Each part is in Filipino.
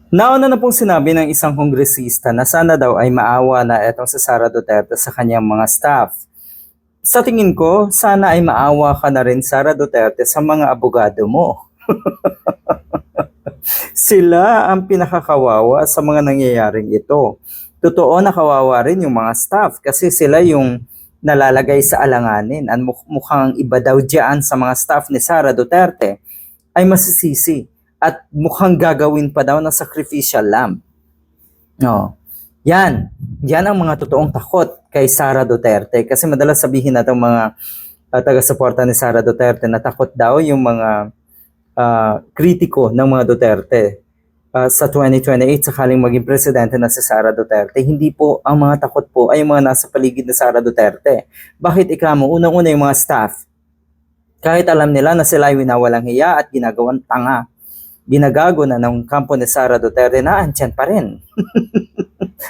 Nauna na pong sinabi ng isang kongresista na sana daw ay maawa na etong si Sara Duterte sa kanyang mga staff. Sa tingin ko, sana ay maawa ka na rin, Sara Duterte, sa mga abogado mo. Sila ang pinakakawawa sa mga nangyayaring ito. Totoo na kawawa rin yung mga staff kasi sila yung nalalagay sa alanganin. Ang mukhang iba daw dyan sa mga staff ni Sara Duterte ay masisisi at mukhang gagawin pa daw ng sacrificial lamb. No. Yan. Yan ang mga totoong takot kay Sara Duterte kasi madalas sabihin natong mga taga-suporta ni Sara Duterte na takot daw yung mga kritiko ng mga Duterte sa 2028 sakaling maging presidente na si Sara Duterte. Hindi po, ang mga takot po ay yung mga nasa paligid ni Sara Duterte. Bakit ikamo? Unang-una yung mga staff. Kahit alam nila na sila ay winawalang hiya at ginagawang tanga, ginagago na ng kampo ni Sara Duterte na andyan pa rin.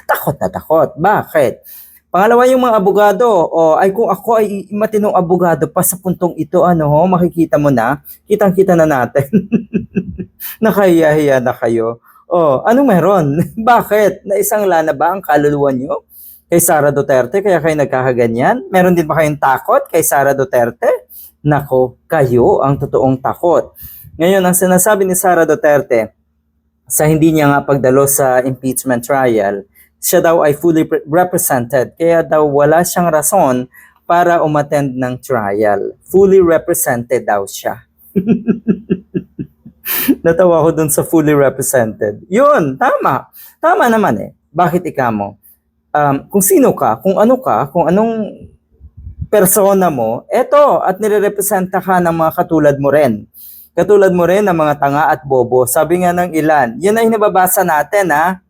Takot na takot. Bakit? Pangalawa yung mga abogado. Ay kung ako ay matinong abogado pa sa puntong ito, makikita mo na, kitang-kita na natin. Nakahiya-hiya na kayo. Anong meron? Bakit? Naisangla na ba ang kaluluwa nyo kay Sara Duterte kaya kayo nagkakaganyan? Meron din ba kayong takot kay Sara Duterte? Nako, kayo ang totoong takot. Ngayon, ang sinasabi ni Sara Duterte sa hindi niya nga pagdalo sa impeachment trial, siya daw ay fully represented. Kaya daw wala siyang rason para umattend ng trial. Fully represented daw siya. Natawa ko dun sa fully represented. Yun, tama. Tama naman eh. Bakit ikamo? Kung sino ka, kung ano ka, kung anong persona mo, eto, at nirerepresenta ka ng mga katulad mo rin. Katulad mo rin ng mga tanga at bobo. Sabi nga ng ilan, yun ay nababasa natin ha.